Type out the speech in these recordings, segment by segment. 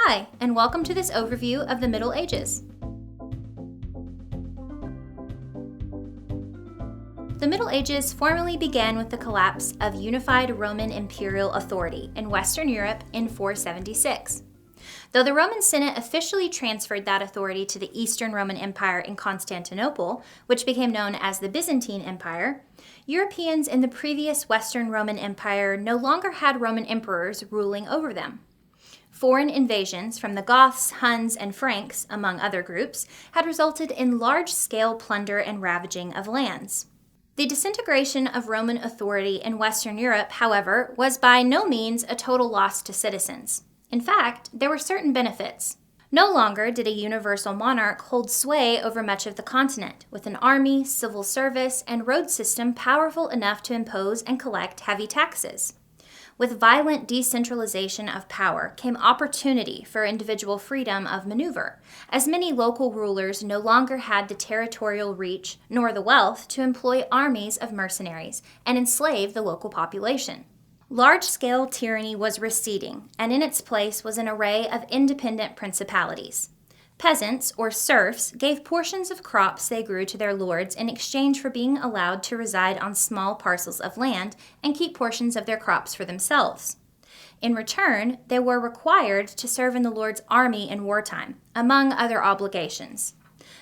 Hi, and welcome to this overview of the Middle Ages. The Middle Ages formally began with the collapse of unified Roman imperial authority in Western Europe in 476. Though the Roman Senate officially transferred that authority to the Eastern Roman Empire in Constantinople, which became known as the Byzantine Empire, Europeans in the previous Western Roman Empire no longer had Roman emperors ruling over them. Foreign invasions from the Goths, Huns, and Franks, among other groups, had resulted in large-scale plunder and ravaging of lands. The disintegration of Roman authority in Western Europe, however, was by no means a total loss to citizens. In fact, there were certain benefits. No longer did a universal monarch hold sway over much of the continent, with an army, civil service, and road system powerful enough to impose and collect heavy taxes. With violent decentralization of power came opportunity for individual freedom of maneuver, as many local rulers no longer had the territorial reach nor the wealth to employ armies of mercenaries and enslave the local population. Large-scale tyranny was receding, and in its place was an array of independent principalities. Peasants, or serfs, gave portions of crops they grew to their lords in exchange for being allowed to reside on small parcels of land and keep portions of their crops for themselves. In return, they were required to serve in the lord's army in wartime, among other obligations.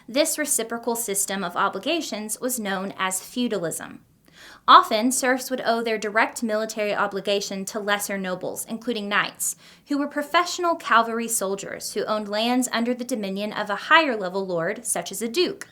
This reciprocal system of obligations was known as feudalism. Often, serfs would owe their direct military obligation to lesser nobles, including knights, who were professional cavalry soldiers who owned lands under the dominion of a higher-level lord, such as a duke.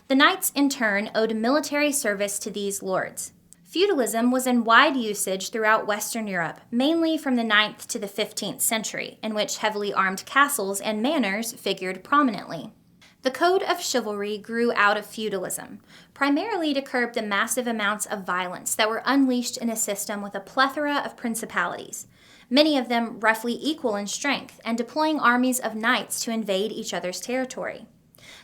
The knights, in turn, owed military service to these lords. Feudalism was in wide usage throughout Western Europe, mainly from the 9th to the 15th century, in which heavily armed castles and manors figured prominently. The code of chivalry grew out of feudalism, primarily to curb the massive amounts of violence that were unleashed in a system with a plethora of principalities, many of them roughly equal in strength, and deploying armies of knights to invade each other's territory.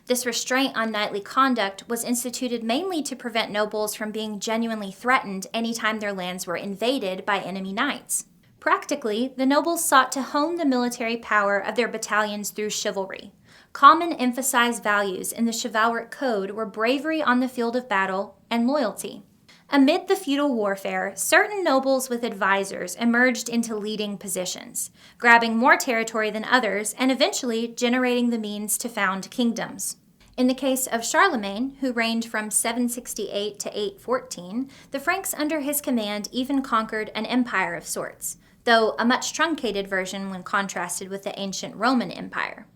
This restraint on knightly conduct was instituted mainly to prevent nobles from being genuinely threatened anytime their lands were invaded by enemy knights. Practically, the nobles sought to hone the military power of their battalions through chivalry. Common emphasized values in the chivalric code were bravery on the field of battle and loyalty. Amid the feudal warfare, certain nobles with advisors emerged into leading positions, grabbing more territory than others and eventually generating the means to found kingdoms. In the case of Charlemagne, who reigned from 768 to 814, the Franks under his command even conquered an empire of sorts, though a much truncated version when contrasted with the ancient Roman Empire.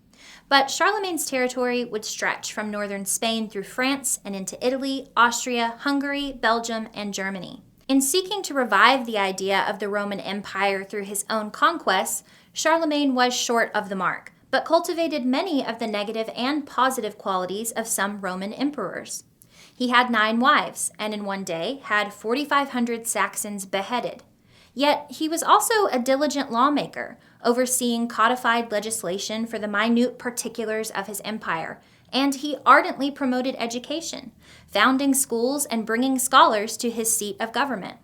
But Charlemagne's territory would stretch from northern Spain through France and into Italy, Austria, Hungary, Belgium, and Germany. In seeking to revive the idea of the Roman Empire through his own conquests, Charlemagne was short of the mark, but cultivated many of the negative and positive qualities of some Roman emperors. He had 9 wives, and in one day had 4,500 Saxons beheaded. Yet he was also a diligent lawmaker, overseeing codified legislation for the minute particulars of his empire, and he ardently promoted education, founding schools and bringing scholars to his seat of government.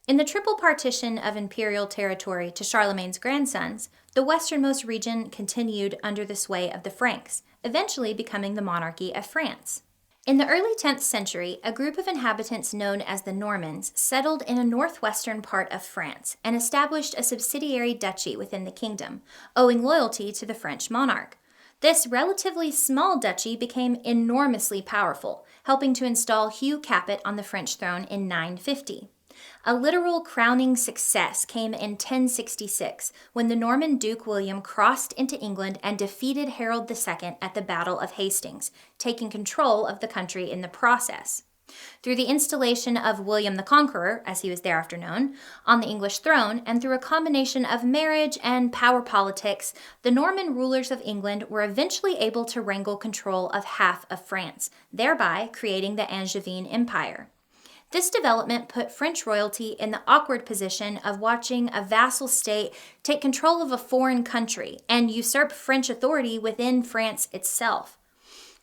In the triple partition of imperial territory to Charlemagne's grandsons, the westernmost region continued under the sway of the Franks, eventually becoming the monarchy of France. In the early 10th century, a group of inhabitants known as the Normans settled in a northwestern part of France and established a subsidiary duchy within the kingdom, owing loyalty to the French monarch. This relatively small duchy became enormously powerful, helping to install Hugh Capet on the French throne in 950. A literal crowning success came in 1066, when the Norman Duke William crossed into England and defeated Harold II at the Battle of Hastings, taking control of the country in the process. Through the installation of William the Conqueror, as he was thereafter known, on the English throne, and through a combination of marriage and power politics, the Norman rulers of England were eventually able to wrangle control of half of France, thereby creating the Angevin Empire. This development put French royalty in the awkward position of watching a vassal state take control of a foreign country and usurp French authority within France itself.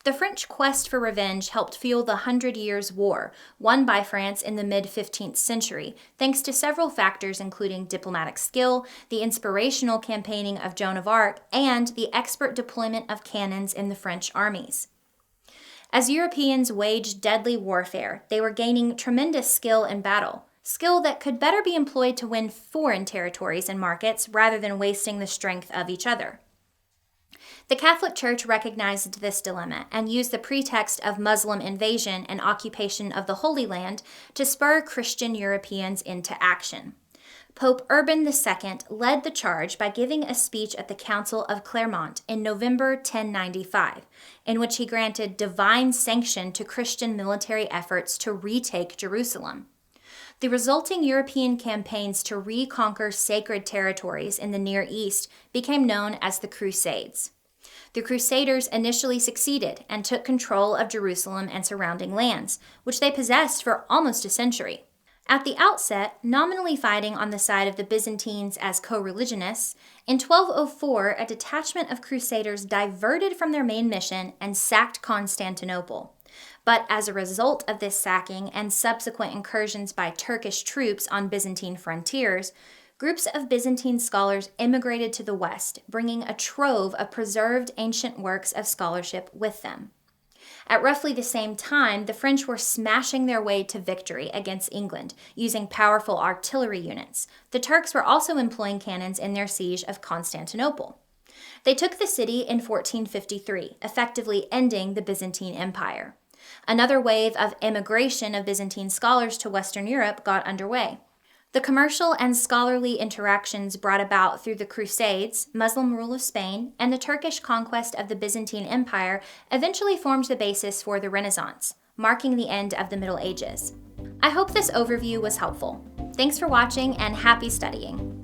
The French quest for revenge helped fuel the Hundred Years' War, won by France in the mid-15th century, thanks to several factors including diplomatic skill, the inspirational campaigning of Joan of Arc, and the expert deployment of cannons in the French armies. As Europeans waged deadly warfare, they were gaining tremendous skill in battle, skill that could better be employed to win foreign territories and markets rather than wasting the strength of each other. The Catholic Church recognized this dilemma and used the pretext of Muslim invasion and occupation of the Holy Land to spur Christian Europeans into action. Pope Urban II led the charge by giving a speech at the Council of Clermont in November 1095, in which he granted divine sanction to Christian military efforts to retake Jerusalem. The resulting European campaigns to reconquer sacred territories in the Near East became known as the Crusades. The Crusaders initially succeeded and took control of Jerusalem and surrounding lands, which they possessed for almost a century. At the outset, nominally fighting on the side of the Byzantines as co-religionists, in 1204 a detachment of Crusaders diverted from their main mission and sacked Constantinople. But as a result of this sacking and subsequent incursions by Turkish troops on Byzantine frontiers, groups of Byzantine scholars immigrated to the West, bringing a trove of preserved ancient works of scholarship with them. At roughly the same time, the French were smashing their way to victory against England, using powerful artillery units. The Turks were also employing cannons in their siege of Constantinople. They took the city in 1453, effectively ending the Byzantine Empire. Another wave of immigration of Byzantine scholars to Western Europe got underway. The commercial and scholarly interactions brought about through the Crusades, Muslim rule of Spain, and the Turkish conquest of the Byzantine Empire eventually formed the basis for the Renaissance, marking the end of the Middle Ages. I hope this overview was helpful. Thanks for watching and happy studying!